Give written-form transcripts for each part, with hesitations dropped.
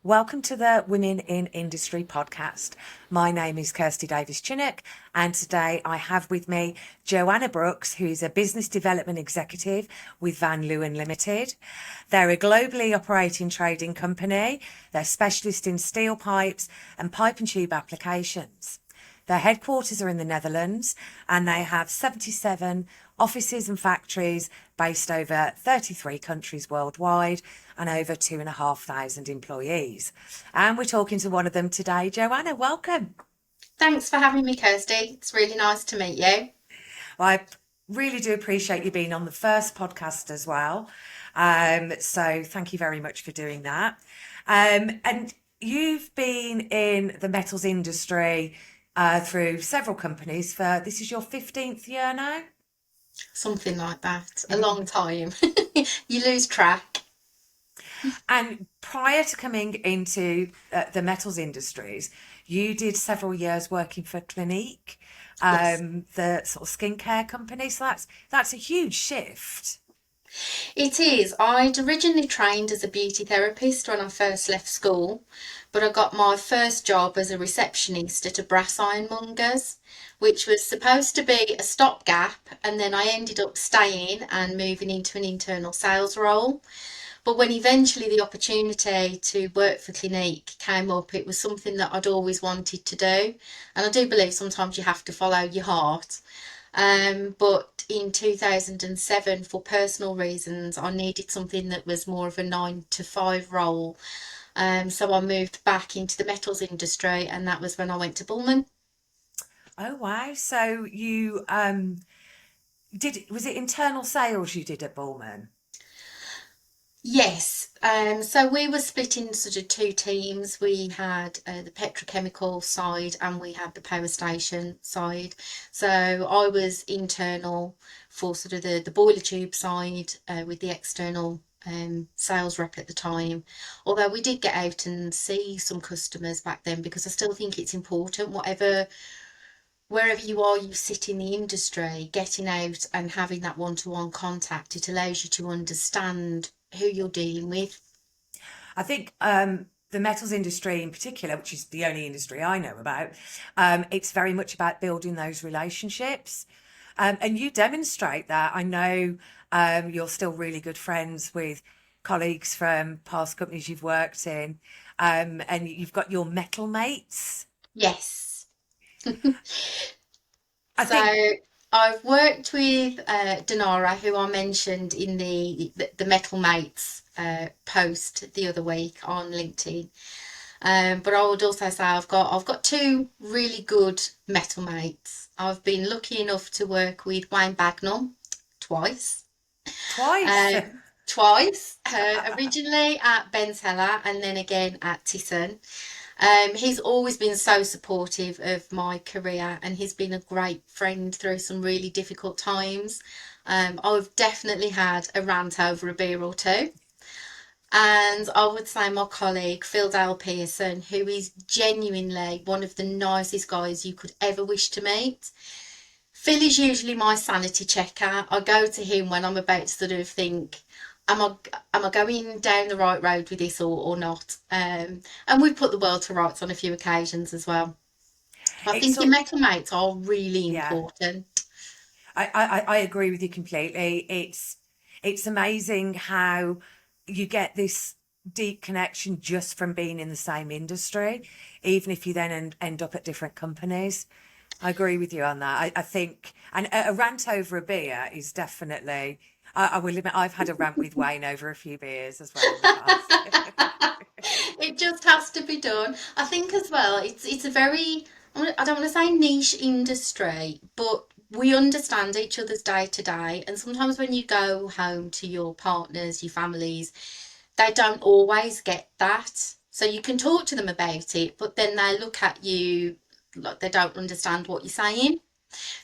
Welcome to the Women in Industry podcast. My name is Kirsty Davies-Chinnock, and today I have with me Joanna Brookes, who is a business development executive with Leeuwen Limited. They're a globally operating trading company. They're specialist in steel pipes and pipe and tube applications. Their headquarters are in the Netherlands, and they have 77 offices and factories based over 33 countries worldwide and over 2,500 employees. And we're talking to one of them today. Joanna, welcome. Thanks for having me, Kirsty. It's really nice to meet you. Well, I really do appreciate you being on the first podcast as well. So thank you very much for doing that. And you've been in the metals industry through several companies for this is your 15th year now. Something like that. A long time. You lose track. And prior to coming into the metals industries, you did several years working for Clinique, Yes, the sort of skincare company. So that's a huge shift. it is. I'd originally trained as a beauty therapist when I first left school, but I got my first job as a receptionist at a brass ironmonger's, which was supposed to be a stopgap, and then I ended up staying and moving into an internal sales role. But when eventually the opportunity to work for Clinique came up, it was something that I'd always wanted to do. And I do believe sometimes you have to follow your heart. But in 2007, for personal reasons, I needed something that was more of a 9 to 5 role. So I moved back into the metals industry, and that was when I went to Bullman. Oh wow! So you did was it internal sales you did at Bullman? Yes, so we were split into sort of two teams. We had the petrochemical side and we had the power station side. So I was internal for sort of the boiler tube side with the external sales rep at the time. Although we did get out and see some customers back then because I still think it's important, wherever you are, you sit in the industry, getting out and having that one-to-one contact, it allows you to understand who you're dealing with. I think the metals industry in particular, which is the only industry I know about, it's very much about building those relationships. And you demonstrate that. I know you're still really good friends with colleagues from past companies you've worked in, and you've got your metal mates. Yes. I So think, I've worked with Denara, who I mentioned in the Metal Mates post the other week on LinkedIn. But I would also say I've got two really good metal mates. I've been lucky enough to work with Wayne Bagnall twice. twice. Uh, Twice, originally at Ben Teller and then again at Thyssen. He's always been so supportive of my career and he's been a great friend through some really difficult times. I've definitely had a rant over a beer or two. And I would say my colleague, Phil Dale Pearson, who is genuinely one of the nicest guys you could ever wish to meet. Phil is usually my sanity checker. I go to him when I'm about to sort of think, am I going down the right road with this or not? And we've put the world to rights on a few occasions as well. I It's think your sort metal mates are really yeah. important. I agree with you completely. It's amazing how you get this deep connection just from being in the same industry, even if you then end up at different companies. I agree with you on that. I think, and a rant over a beer is definitely, I will admit, I've had a rant with Wayne over a few beers as well in the past. It just has to be done. I think as well, it's a very, I don't want to say niche industry, but we understand each other's day to day. And sometimes when you go home to your partners, your families, they don't always get that. So you can talk to them about it, but then they look at you like they don't understand what you're saying.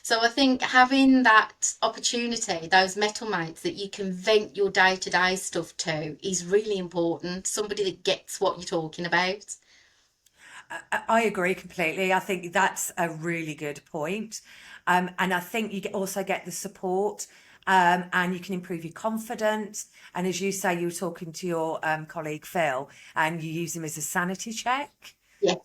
So I think having that opportunity, those metal mates that you can vent your day to day stuff to is really important. Somebody that gets what you're talking about. I agree completely. I think that's a really good point. And I think you also get the support and you can improve your confidence. And as you say, you were talking to your colleague Phil, and you use him as a sanity check. Yes,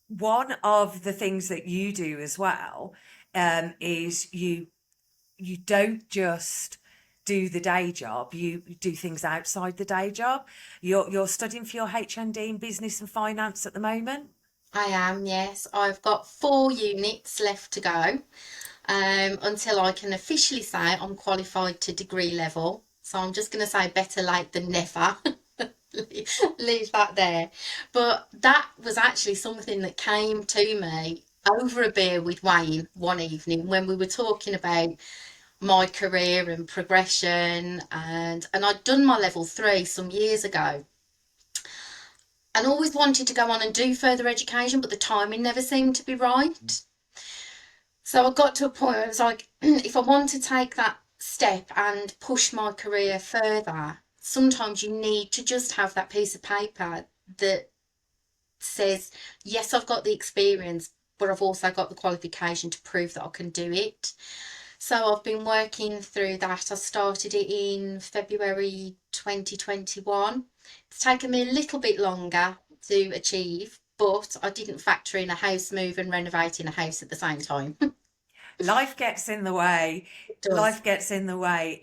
One of the things that you do as well is you don't just do the day job, you do things outside the day job. You're studying for your HND in business and finance at the moment. I am. Yes, I've got 4 units left to go until I can officially say I'm qualified to degree level. So I'm just going to say better late than never. Leave that there. But that was actually something that came to me over a beer with Wayne one evening when we were talking about my career and progression, and I'd done my level 3 some years ago and always wanted to go on and do further education, but the timing never seemed to be right. So I got to a point where I was like, if I want to take that step and push my career further, sometimes you need to just have that piece of paper that says, yes, I've got the experience, but I've also got the qualification to prove that I can do it. So I've been working through that. I started it in February 2021. It's taken me a little bit longer to achieve, but I didn't factor in a house move and renovating a house at the same time. Life gets in the way. It does. Life gets in the way.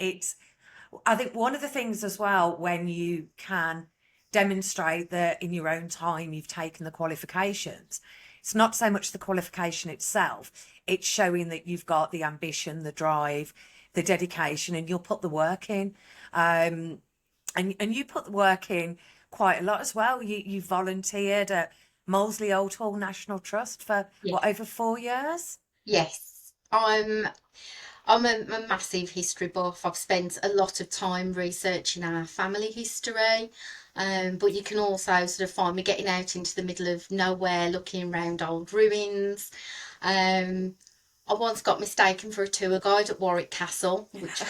I think one of the things as well, when you can demonstrate that in your own time you've taken the qualifications, it's not so much the qualification itself, it's showing that you've got the ambition, the drive, the dedication, and you'll put the work in. Um, and you put the work in quite a lot as well. You volunteered at Molesley Old Hall National Trust for Yeah. what, over 4 years? Yes. I'm a massive history buff. I've spent a lot of time researching our family history, but you can also sort of find me getting out into the middle of nowhere, looking around old ruins. Um, I once got mistaken for a tour guide at Warwick Castle, which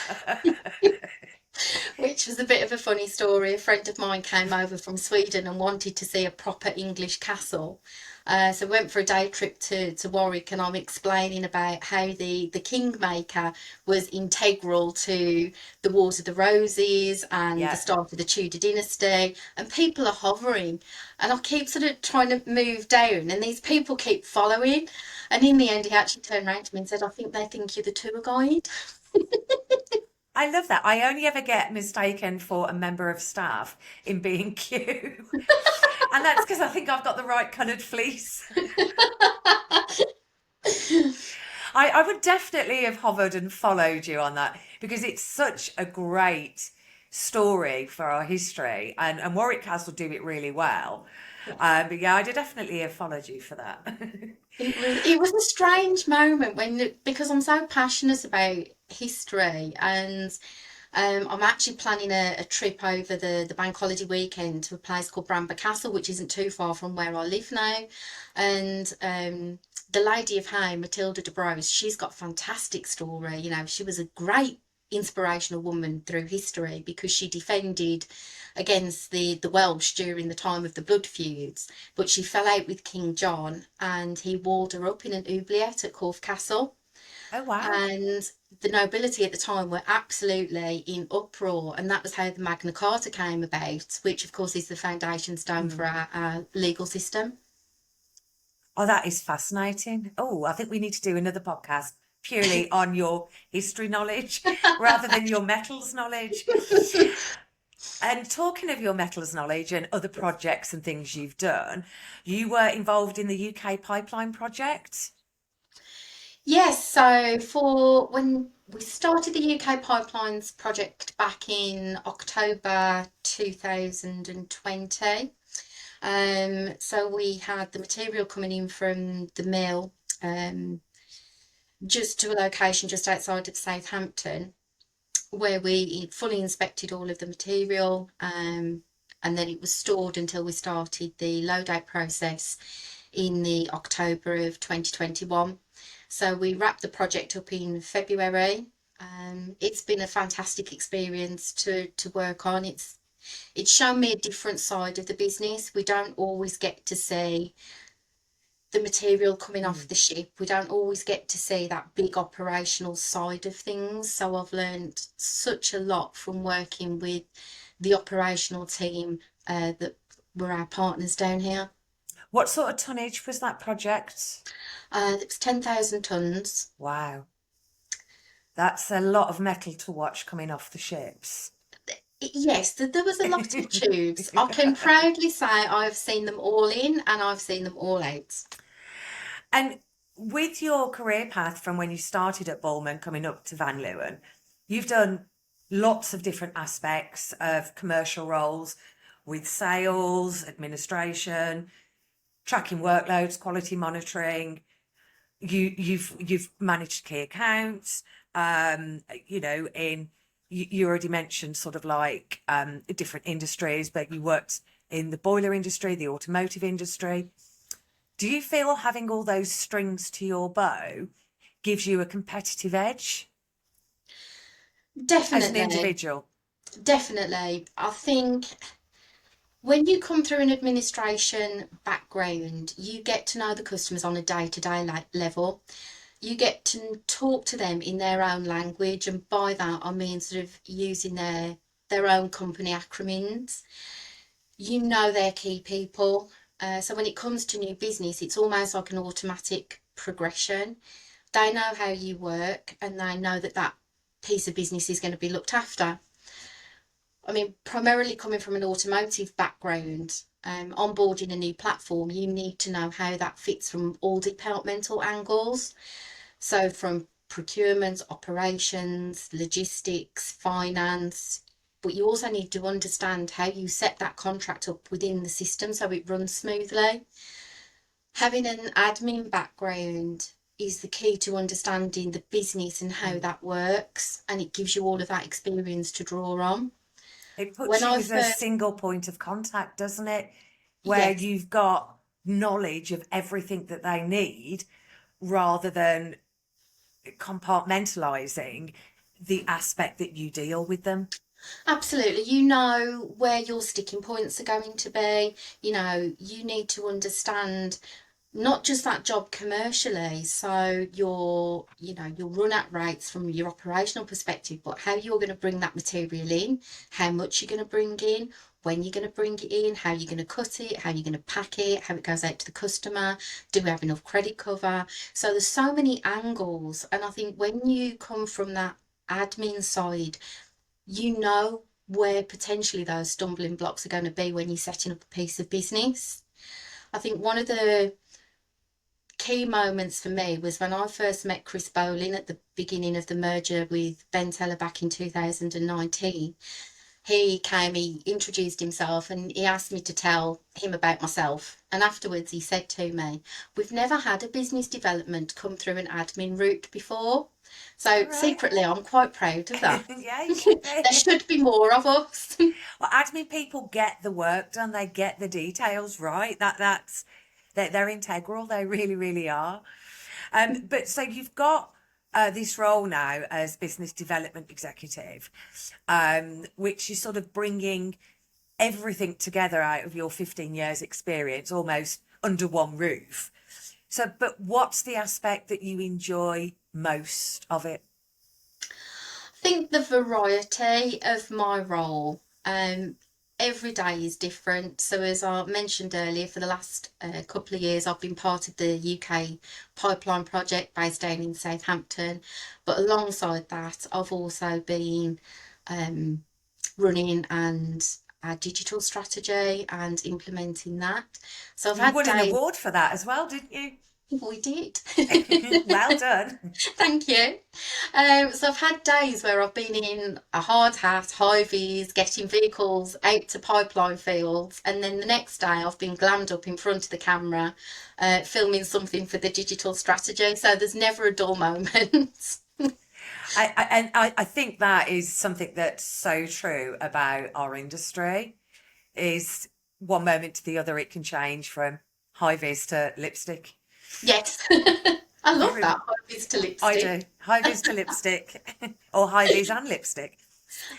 was a bit of a funny story. A friend of mine came over from Sweden and wanted to see a proper English castle. So we went for a day trip to Warwick, and I'm explaining about how the Kingmaker was integral to the Wars of the Roses and the Yeah. start of the Tudor dynasty. And people are hovering, and I keep sort of trying to move down, and these people keep following. And in the end, he actually turned around to me and said, "I think they think you're the tour guide." I love that. I only ever get mistaken for a member of staff in B&Q. And that's because I think I've got the right coloured fleece. I would definitely have hovered and followed you on that because it's such a great story for our history. And Warwick Castle do it really well. But yeah, I'd definitely have followed you for that. It was a strange moment because I'm so passionate about history, and I'm actually planning a trip over the bank holiday weekend to a place called Bramber Castle, which isn't too far from where I live now. And the Lady of Hay, Matilda de Brose, she's got a fantastic story. You know, she was a great inspirational woman through history because she defended against the Welsh during the time of the blood feuds, but she fell out with King John and he walled her up in an oubliette at Corfe Castle. Oh, wow. And the nobility at the time were absolutely in uproar, and that was how the Magna Carta came about, which of course is the foundation stone for our legal system. Oh, that is fascinating. Oh, I think we need to do another podcast purely on your history knowledge rather than your metals knowledge. And talking of your metals knowledge and other projects and things you've done, you were involved in the UK pipeline project. Yes, so for when we started the UK Pipelines project back in October 2020, so we had the material coming in from the mill, just to a location just outside of Southampton, where we fully inspected all of the material, and then it was stored until we started the load out process in the October of 2021. So we wrapped the project up in February. It's been a fantastic experience to work on. It's shown me a different side of the business. We don't always get to see the material coming off the ship. We don't always get to see that big operational side of things. So I've learned such a lot from working with the operational team that were our partners down here. What sort of tonnage was that project? It was 10,000 tonnes. Wow. That's a lot of metal to watch coming off the ships. Yes, there was a lot of tubes. I can proudly say I've seen them all in and I've seen them all out. And with your career path from when you started at Bullman coming up to Van Leeuwen, you've done lots of different aspects of commercial roles with sales, administration, tracking workloads, quality monitoring. You've managed key accounts. You already mentioned sort of like different industries, but you worked in the boiler industry, the automotive industry. Do you feel having all those strings to your bow gives you a competitive edge as an Definitely, individual? definitely. I think when you come through an administration background, you get to know the customers on a day-to-day level. You get to talk to them in their own language, and by that I mean sort of using their own company acronyms. You know their key people. So when it comes to new business, it's almost like an automatic progression. They know how you work and they know that that piece of business is going to be looked after. I mean, primarily coming from an automotive background, onboarding a new platform, you need to know how that fits from all departmental angles. So from procurement, operations, logistics, finance, but you also need to understand how you set that contract up within the system so it runs smoothly. Having an admin background is the key to understanding the business and how that works, and it gives you all of that experience to draw on. It puts When you I as a first, single point of contact, doesn't it? Where yes, you've got knowledge of everything that they need rather than compartmentalizing the aspect that you deal with them. absolutely. You know where your sticking points are going to be. You know, you need to understand not just that job commercially, so your run at rates from your operational perspective, but how you're going to bring that material in, how much you're going to bring in, when you're going to bring it in, how you're going to cut it, how you're going to pack it, how it goes out to the customer, do we have enough credit cover? So there's so many angles, and I think when you come from that admin side, you know where potentially those stumbling blocks are going to be when you're setting up a piece of business. I think one of the key moments for me was when I first met Chris Bowling at the beginning of the merger with Ben Teller back in 2019. He came, he introduced himself, and he asked me to tell him about myself. And afterwards he said to me, "We've never had a business development come through an admin route before." All So right. secretly I'm quite proud of that. Yeah, you should There be. should be more of us. Well, admin people get the work done. They get the details right. They're integral. They really, really are. But so you've got this role now as business development executive, which is sort of bringing everything together out of your 15 years experience almost under one roof. So, but what's the aspect that you enjoy most of it? I think the variety of my role, every day is different. So, as I mentioned earlier, for the last couple of years, I've been part of the UK pipeline project based down in Southampton. But alongside that, I've also been running and our digital strategy and implementing that. So, I've You had won an days, award for that as well, didn't you? we did. Well done. Thank you. So I've had days where I've been in a hard hat, high vis, getting vehicles out to pipeline fields, and then the next day I've been glammed up in front of the camera, filming something for the digital strategy. So there's never a dull moment. I think that is something that's so true about our industry is one moment to the other it can change from high vis to lipstick. Yes, I love Very, that. High vis to I lipstick. do. High vis to lipstick or high vis and lipstick.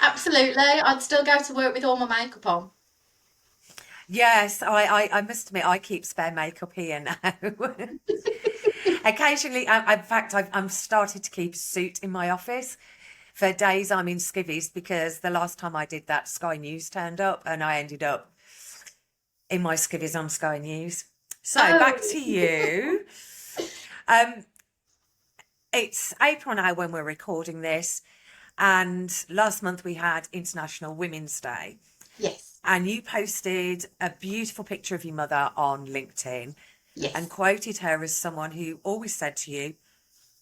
Absolutely. I'd still go to work with all my makeup on. Yes, I must admit, I keep spare makeup here now. Occasionally, in fact, I'm started to keep a suit in my office for days I'm in skivvies because the last time I did that, Sky News turned up and I ended up in my skivvies on Sky News. So back Oh, to you. Um, it's April now when we're recording this, and last month we had International Women's Day. yes, And you posted a beautiful picture of your mother on LinkedIn and yes, quoted her as someone who always said to you,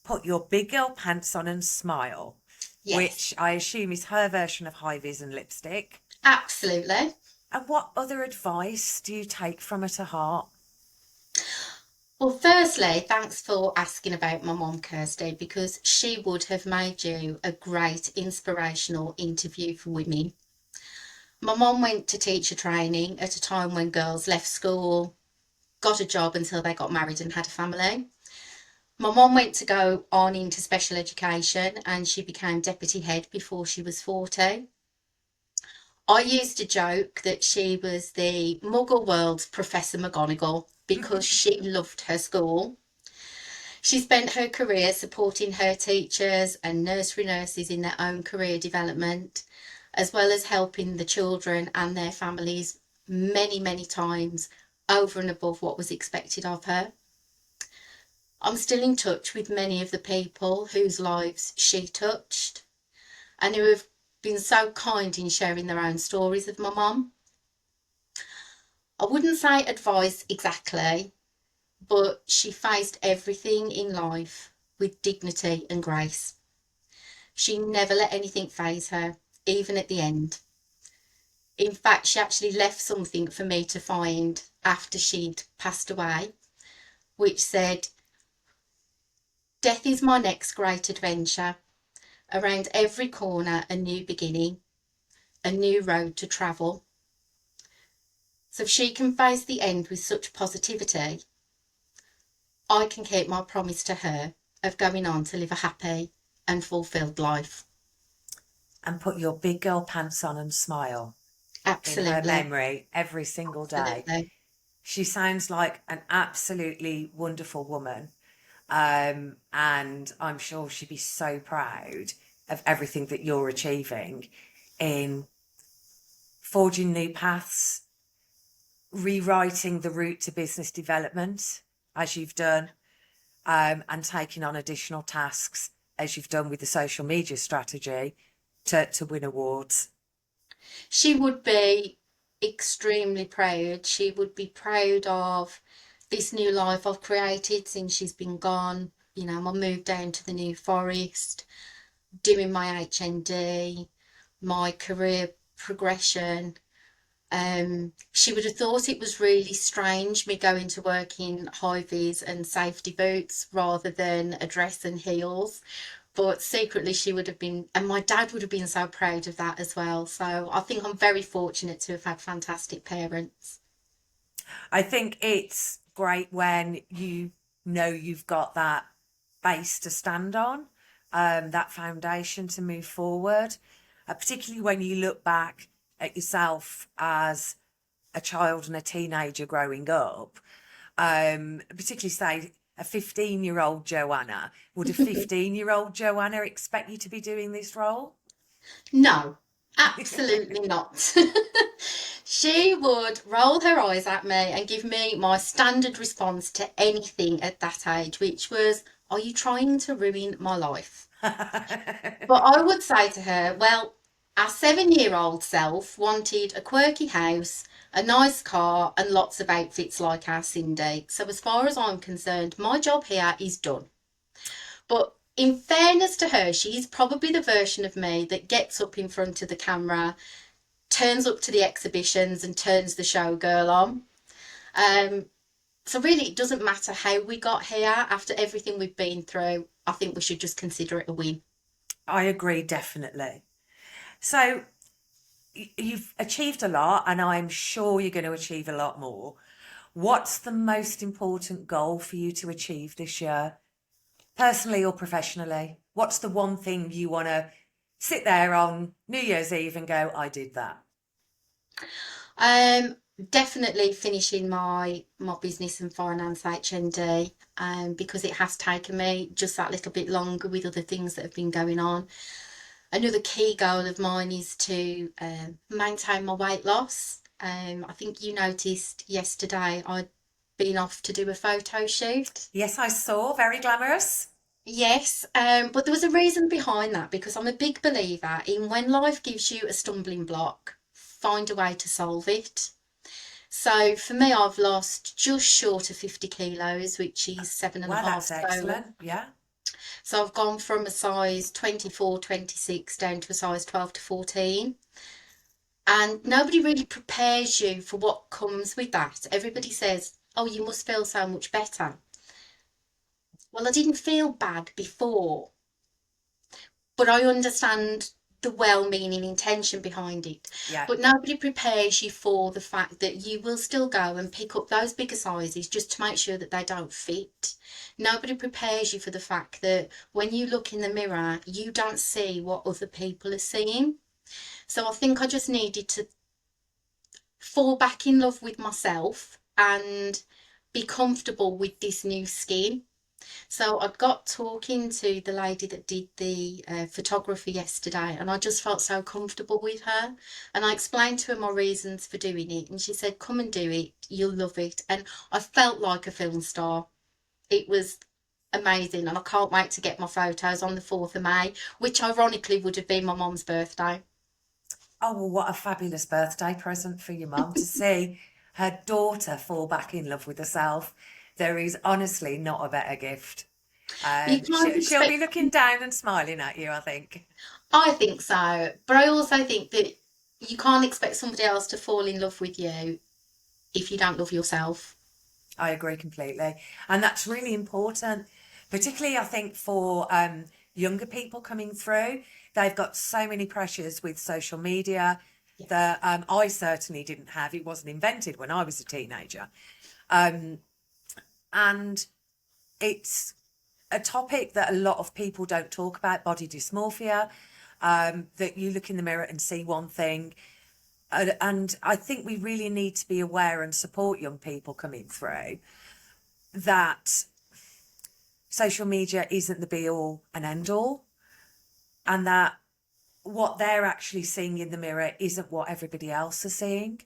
put your big girl pants on and smile, yes, which I assume is her version of high vis and lipstick. absolutely. And what other advice do you take from her to heart? Well, firstly, thanks for asking about my mum, Kirsty, because she would have made you a great inspirational interview for women. My mum went to teacher training at a time when girls left school, got a job until they got married and had a family. My mum went to go on into special education and she became deputy head before she was 40. I used to joke that she was the Muggle world's Professor McGonagall because she loved her school. She spent her career supporting her teachers and nursery nurses in their own career development, as well as helping the children and their families many, many times over and above what was expected of her. I'm still in touch with many of the people whose lives she touched and who have been so kind in sharing their own stories of my mum. I wouldn't say advice exactly, but she faced everything in life with dignity and grace. She never let anything faze her, even at the end. In fact, she actually left something for me to find after she'd passed away, which said, death is my next great adventure. Around every corner, a new beginning, a new road to travel. So if she can face the end with such positivity, I can keep my promise to her of going on to live a happy and fulfilled life. And put your big girl pants on and smile in her Absolutely, memory every single day. absolutely. She sounds like an absolutely wonderful woman. And I'm sure she'd be so proud of everything that you're achieving in forging new paths, rewriting the route to business development as you've done, and taking on additional tasks as you've done with the social media strategy to win awards. She would be extremely proud. She would be proud of this new life I've created since she's been gone. You know, I moved down to the New Forest, doing my HND, my career progression. She would have thought it was really strange me going to work in high vis and safety boots rather than a dress and heels. But secretly, she would have been, and my dad would have been so proud of that as well. So I think I'm very fortunate to have had fantastic parents. I think it's great when you know you've got that base to stand on, that foundation to move forward, particularly when you look back at yourself as a child and a teenager growing up, particularly say a 15-year-old Joanna. Would a 15-year-old Joanna expect you to be doing this role? No, absolutely not. She would roll her eyes at me and give me my standard response to anything at that age, which was, are you trying to ruin my life? But I would say to her, well, our 7-year-old self wanted a quirky house, a nice car, and lots of outfits like our Cindy. So, as far as I'm concerned, my job here is done. But in fairness to her, she is probably the version of me that gets up in front of the camera, turns up to the exhibitions, and turns the showgirl on. Um, so, really, it doesn't matter how we got here after everything we've been through. I think we should just consider it a win. I agree, definitely. So you've achieved a lot, and I'm sure you're going to achieve a lot more. What's the most important goal for you to achieve this year, personally or professionally? What's the one thing you want to sit there on New Year's Eve and go, I did that? Definitely finishing my business and finance HND, because it has taken me just that little bit longer with other things that have been going on. Another key goal of mine is to maintain my weight loss. I think you noticed yesterday I'd been off to do a photo shoot. Yes, I saw. Very glamorous. Yes, but there was a reason behind that because I'm a big believer in when life gives you a stumbling block, find a way to solve it. So for me, I've lost just short of 50 kilos, which is seven and a Wow, half that's stone. excellent. Yeah. So I've gone from a size 24, 26 down to a size 12 to 14. And nobody really prepares you for what comes with that. Everybody says, oh, you must feel so much better. Well, I didn't feel bad before, but I understand the well-meaning intention behind it. Yeah. But nobody prepares you for the fact that you will still go and pick up those bigger sizes just to make sure that they don't fit. Nobody prepares you for the fact that when you look in the mirror, you don't see what other people are seeing. So I think I just needed to fall back in love with myself and be comfortable with this new skin. So I got talking to the lady that did the photography yesterday, and I just felt so comfortable with her. And I explained to her my reasons for doing it, and she said, "Come and do it, you'll love it." And I felt like a film star. It was amazing, and I can't wait to get my photos on the 4th of May, which ironically would have been my mum's birthday. Oh, well, what a fabulous birthday present for your mum to see her daughter fall back in love with herself. There is honestly not a better gift. You can't She'll be expect, looking down and smiling at you, I think. I think so, but I also think that you can't expect somebody else to fall in love with you if you don't love yourself. I agree completely. And that's really important, particularly I think for younger people coming through. They've got so many pressures with social media that I certainly didn't have. It wasn't invented when I was a teenager. Um, and it's a topic that a lot of people don't talk about, body dysmorphia, that you look in the mirror and see one thing. And I think we really need to be aware and support young people coming through that social media isn't the be all and end all, and that what they're actually seeing in the mirror isn't what everybody else is seeing.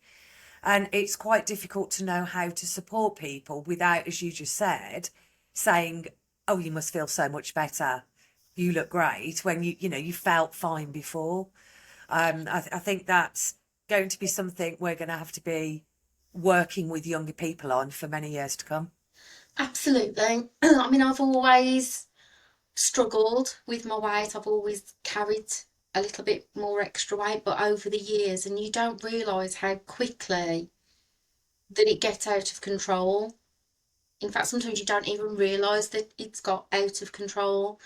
And it's quite difficult to know how to support people without, as you just said, saying, oh, you must feel so much better. You look great when you felt fine before. I think that's going to be something we're going to have to be working with younger people on for many years to come. Absolutely. I mean, I've always struggled with my weight. I've always carried a little bit more extra weight, but over the years, and you don't realise how quickly that it gets out of control. In fact, sometimes you don't even realise that it's got out of control.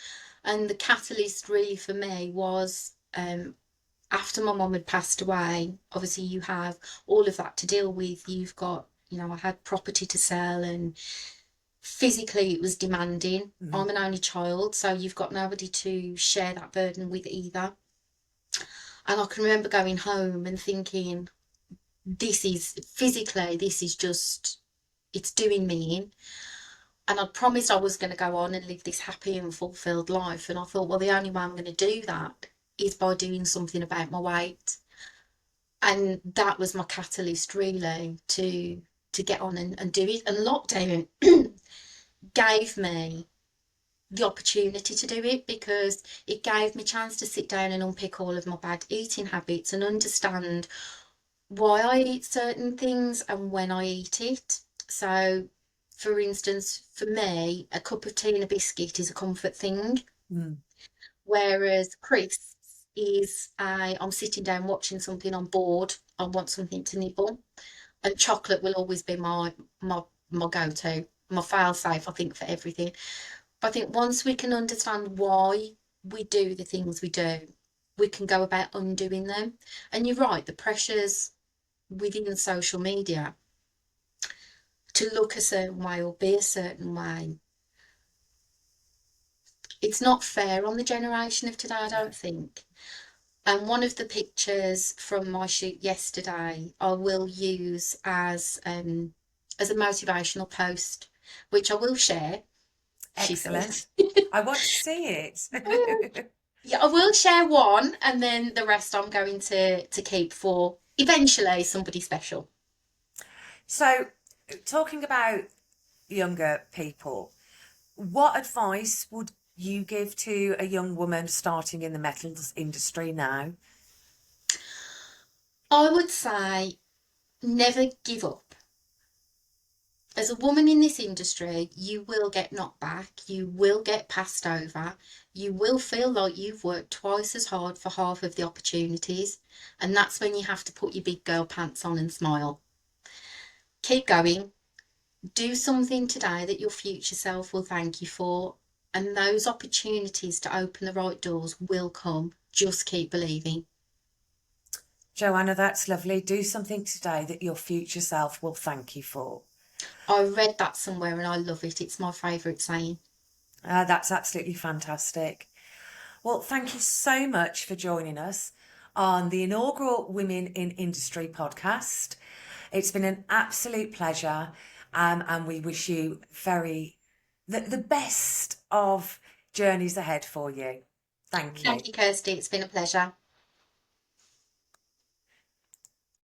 And the catalyst really for me was after my mum had passed away. Obviously, you have all of that to deal with. You've got, I had property to sell, and physically it was demanding. Mm. I'm an only child, so you've got nobody to share that burden with either. And I can remember going home and thinking, this is just, it's doing me in. And I'd promised I was going to go on and live this happy and fulfilled life. And I thought, well, the only way I'm going to do that is by doing something about my weight. And that was my catalyst really to get on and do it. And lockdown gave me the opportunity to do it because it gave me a chance to sit down and unpick all of my bad eating habits and understand why I eat certain things and when I eat it. So, for instance, for me, a cup of tea and a biscuit is a comfort thing, Mm. whereas crisps is I'm sitting down watching something, I'm bored, I want something to nibble, and chocolate will always be my go-to, my fail-safe, I think, for everything. But I think once we can understand why we do the things we do, we can go about undoing them. And you're right, the pressures within social media to look a certain way or be a certain way, it's not fair on the generation of today, I No. don't think. And one of the pictures from my shoot yesterday, I will use as a motivational post, which I will share. She said, Excellent. I want to see it. "Yeah, I will share one, and then the rest I'm going to keep for eventually somebody special." So, talking about younger people, what advice would you give to a young woman starting in the metals industry now? I would say never give up. As a woman in this industry, you will get knocked back, you will get passed over, you will feel like you've worked twice as hard for half of the opportunities, and that's when you have to put your big girl pants on and smile. Keep going, do something today that your future self will thank you for, and those opportunities to open the right doors will come. Just keep believing. Joanna, that's lovely. Do something today that your future self will thank you for. I read that somewhere and I love it. It's my favourite saying. That's absolutely fantastic. Well, thank you so much for joining us on the inaugural Women in Industry podcast. It's been an absolute pleasure, and we wish you the best of journeys ahead for you. Thank you. Thank you, Kirsty. It's been a pleasure.